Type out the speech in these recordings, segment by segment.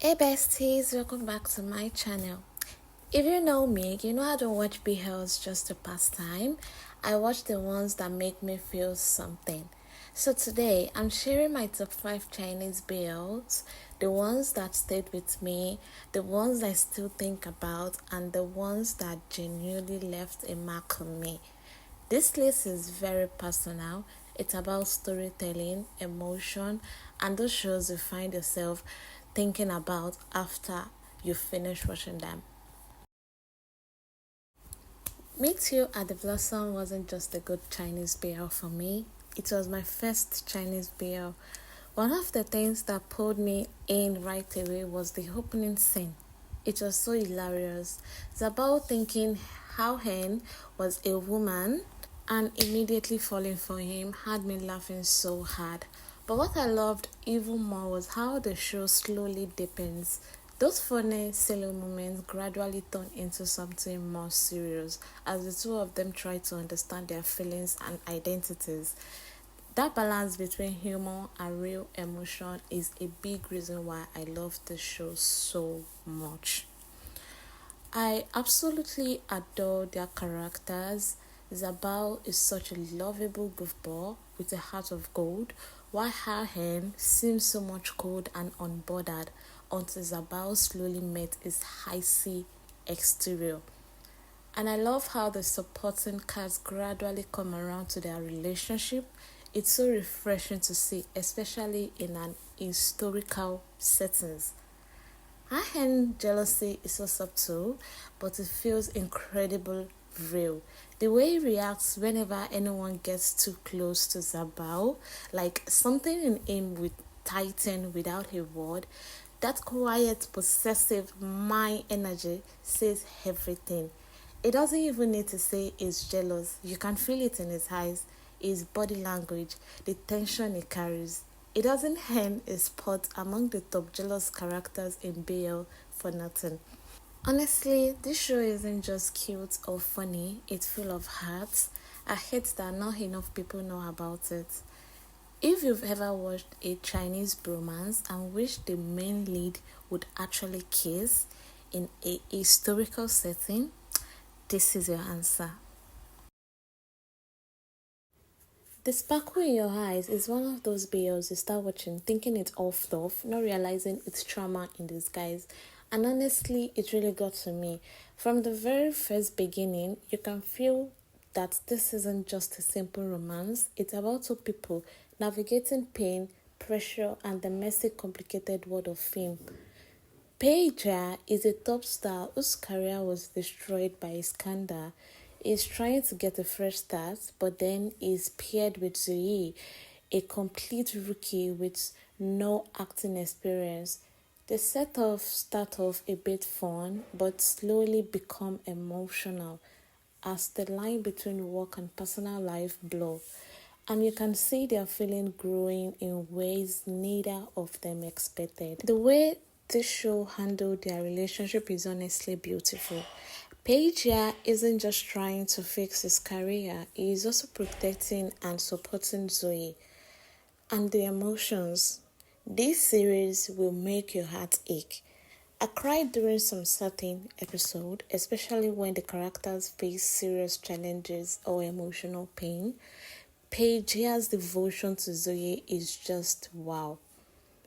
Hey besties, welcome back to my channel. If you know me, you know I don't watch BLs just to pass time. I watch the ones that make me feel something. So today, I'm sharing my top 5 Chinese BLs, the ones that stayed with me, the ones I still think about, and the ones that genuinely left a mark on me. This list is very personal. It's about storytelling, emotion, and those shows you find yourself thinking about after you finish watching them. Meet You at the Blossom wasn't just a good Chinese BL for me, it was my first Chinese BL. One of the things that pulled me in right away was the opening scene. It was so hilarious. It's about thinking how Hen was a woman and immediately falling for him had me laughing so hard. But what I loved even more was how the show slowly deepens. Those funny, silly moments gradually turn into something more serious as the two of them try to understand their feelings and identities. That balance between humor and real emotion is a big reason why I love this show so much. I absolutely adore their characters. Zabao is such a lovable goofball with a heart of gold, while Harhen seems so much cold and unbothered until Zabao slowly met his icy exterior. And I love how the supporting cast gradually come around to their relationship. It's so refreshing to see, especially in an historical settings. High-end jealousy is so subtle, but it feels incredible real. The way he reacts whenever anyone gets too close to Zabao, like something in him would tighten without a word, that quiet, possessive mind energy says everything. It doesn't even need to say he's jealous. You can feel it in his eyes, his body language, the tension he carries. It doesn't earn a spot among the top jealous characters in BL for nothing. Honestly, this show isn't just cute or funny, it's full of heart. I hate that not enough people know about it. If you've ever watched a Chinese bromance and wish the main lead would actually kiss in a historical setting, this is your answer. The sparkle in your eyes is one of those BLs you start watching thinking it's all fluff, not realizing it's trauma in disguise. And honestly, it really got to me. From the very first beginning, you can feel that this isn't just a simple romance. It's about two people navigating pain, pressure, and the messy, complicated world of fame. Peja is a top star whose career was destroyed by a scandal. He's trying to get a fresh start, but then is paired with Zoe, a complete rookie with no acting experience. The set-off start off a bit fun, but slowly become emotional as the line between work and personal life blur. And you can see their feeling growing in ways neither of them expected. The way this show handled their relationship is honestly beautiful. Paige here isn't just trying to fix his career, he is also protecting and supporting Zoe. And the emotions. This series will make your heart ache. I cried during some certain episode, especially when the characters face serious challenges or emotional pain. Paige's devotion to Zoe is just wow.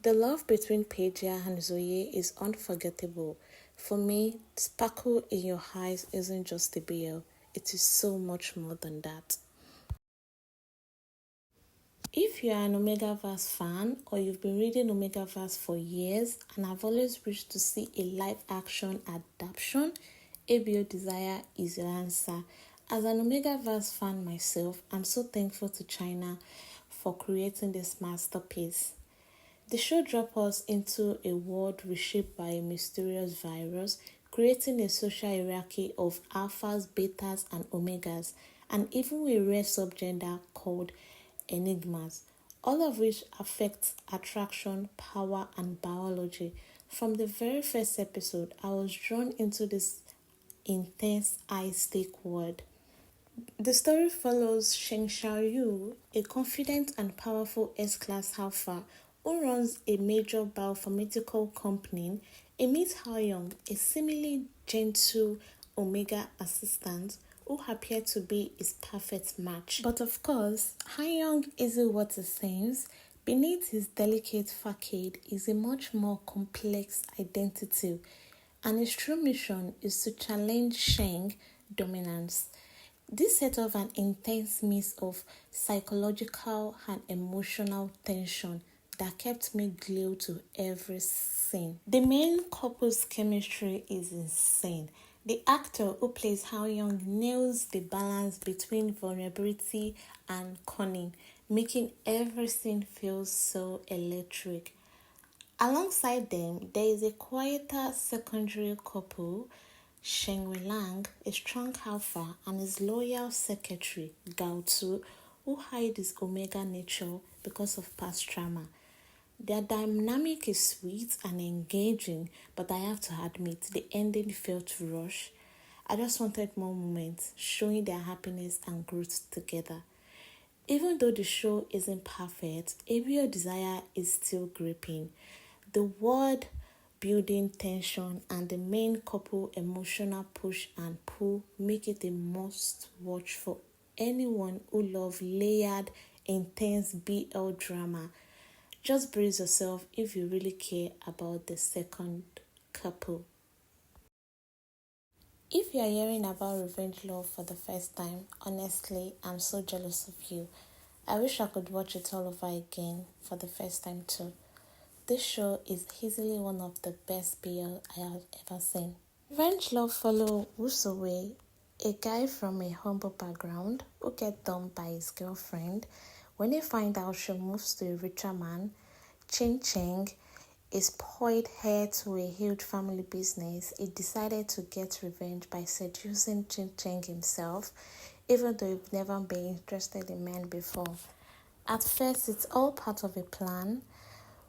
The love between Paigia and Zoe is unforgettable. For me, sparkle in your eyes isn't just a BL, it is so much more than that. If you are an Omegaverse fan or you've been reading Omegaverse for years and have always wished to see a live action adaptation, ABO Desire is your answer. As an Omegaverse fan myself, I'm so thankful to China for creating this masterpiece. The show drops us into a world reshaped by a mysterious virus, creating a social hierarchy of alphas, betas, and omegas, and even a rare subgender called enigmas, all of which affect attraction, power, and biology. From the very first episode, I was drawn into this intense high-stake world. The story follows Sheng Xiaoyu, a confident and powerful S-class alpha who runs a major biopharmaceutical company, he meets Young, a seemingly gentle Omega assistant who appeared to be his perfect match. But of course, Young isn't what it seems. Beneath his delicate facade is a much more complex identity, and his true mission is to challenge Sheng dominance. This set off an intense mix of psychological and emotional tension that kept me glued to every scene. The main couple's chemistry is insane. The actor who plays Hao Young nails the balance between vulnerability and cunning, making everything feel so electric. Alongside them, there is a quieter secondary couple, Sheng Lang, a strong alpha, and his loyal secretary, Gao Tu, who hide his Omega nature because of past trauma. Their dynamic is sweet and engaging, but I have to admit the ending felt rushed. I just wanted more moments showing their happiness and growth together. Even though the show isn't perfect, Ariel Desire is still gripping. The world building tension and the main couple emotional push and pull make it a must watch for anyone who loves layered, intense BL drama. Just brace yourself if you really care about the second couple. If you are hearing about Revenge Love for the first time, honestly, I'm so jealous of you. I wish I could watch it all over again for the first time too. This show is easily one of the best BL I have ever seen. Revenge Love follow Wusowe, a guy from a humble background who gets dumped by his girlfriend. When he finds out she moves to a richer man, Ching Cheng, a spoiled heir to a huge family business, he decided to get revenge by seducing Ching Cheng himself, even though he'd never been interested in men before. At first, it's all part of a plan.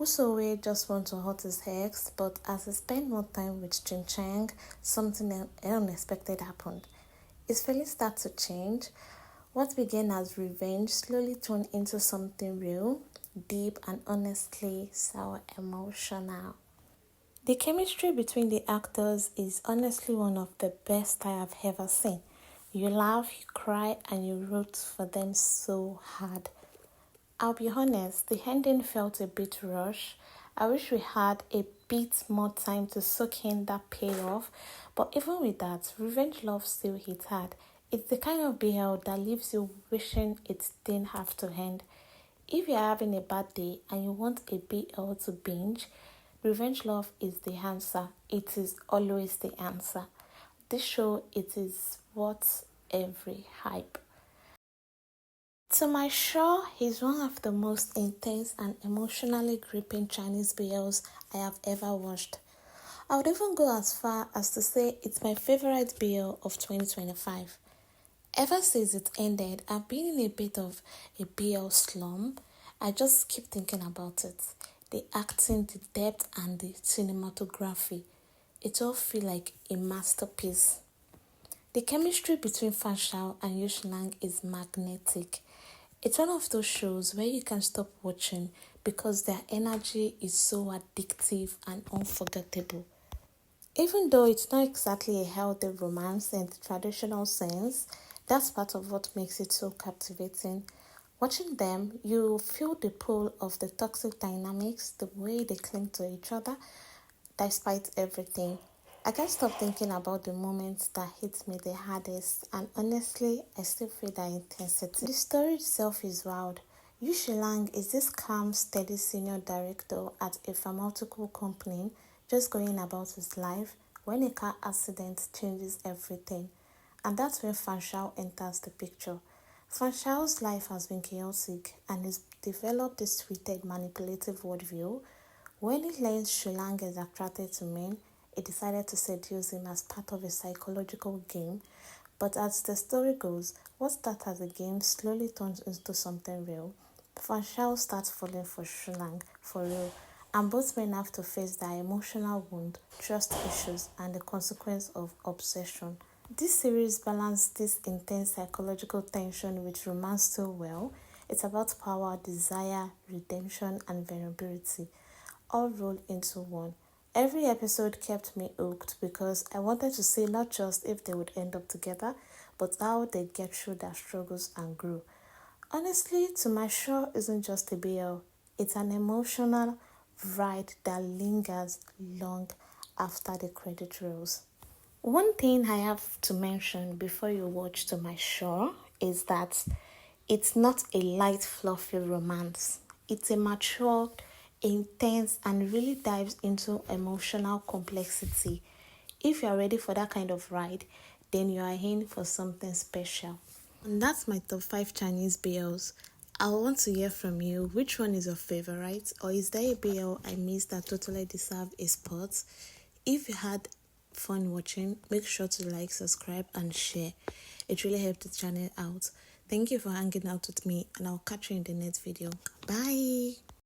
Usowe just wants to hurt his ex, but as he spent more time with Ching Cheng, something unexpected happened. His feelings start to change. What began as revenge slowly turned into something real, deep, and honestly so emotional. The chemistry between the actors is honestly one of the best I have ever seen. You laugh, you cry, and you root for them so hard. I'll be honest, the ending felt a bit rushed. I wish we had a bit more time to soak in that payoff, but even with that, Revenge Love still hit hard. It's the kind of BL that leaves you wishing it didn't have to end. If you're having a bad day and you want a BL to binge, Revenge Love is the answer. It is always the answer. This show, it is worth every hype. To my sure, he's one of the most intense and emotionally gripping Chinese BLs I have ever watched. I would even go as far as to say it's my favorite BL of 2025. Ever since it ended, I've been in a bit of a BL slump. I just keep thinking about it. The acting, the depth, and the cinematography. It all feel like a masterpiece. The chemistry between Fan Shao and Yush Lang is magnetic. It's one of those shows where you can stop watching because their energy is so addictive and unforgettable. Even though it's not exactly a healthy romance in the traditional sense, that's part of what makes it so captivating. Watching them, you feel the pull of the toxic dynamics, the way they cling to each other, despite everything. I can't stop thinking about the moments that hit me the hardest, and honestly, I still feel that intensity. The story itself is wild. Yu Shilang is this calm, steady senior director at a pharmaceutical company, just going about his life when a car accident changes everything. And that's when Fan Shao enters the picture. Fan Shao's life has been chaotic and he's developed this twisted, manipulative worldview. When he learns Shulang is attracted to men, he decided to seduce him as part of a psychological game. But as the story goes, what starts as a game slowly turns into something real. Fan Shao starts falling for Shulang for real, and both men have to face their emotional wound, trust issues, and the consequence of obsession. This series balances this intense psychological tension with romance so well. It's about power, desire, redemption, and vulnerability, all rolled into one. Every episode kept me hooked because I wanted to see not just if they would end up together, but how they get through their struggles and grow. Honestly, To My Show isn't just a BL, it's an emotional ride that lingers long after the credit rolls. One thing I have to mention before you watch To My Show is that it's not a light, fluffy romance. It's a mature, intense, and really dives into emotional complexity. If you're ready for that kind of ride, then you are in for something special. And that's my top 5 Chinese BLs. I want to hear from you. Which one is your favorite? Or is there a BL I missed that totally deserved a spot? If you had fun watching, make sure to like, subscribe, and share. It really helped the channel out. Thank you for hanging out with me, and I'll catch you in the next video. Bye.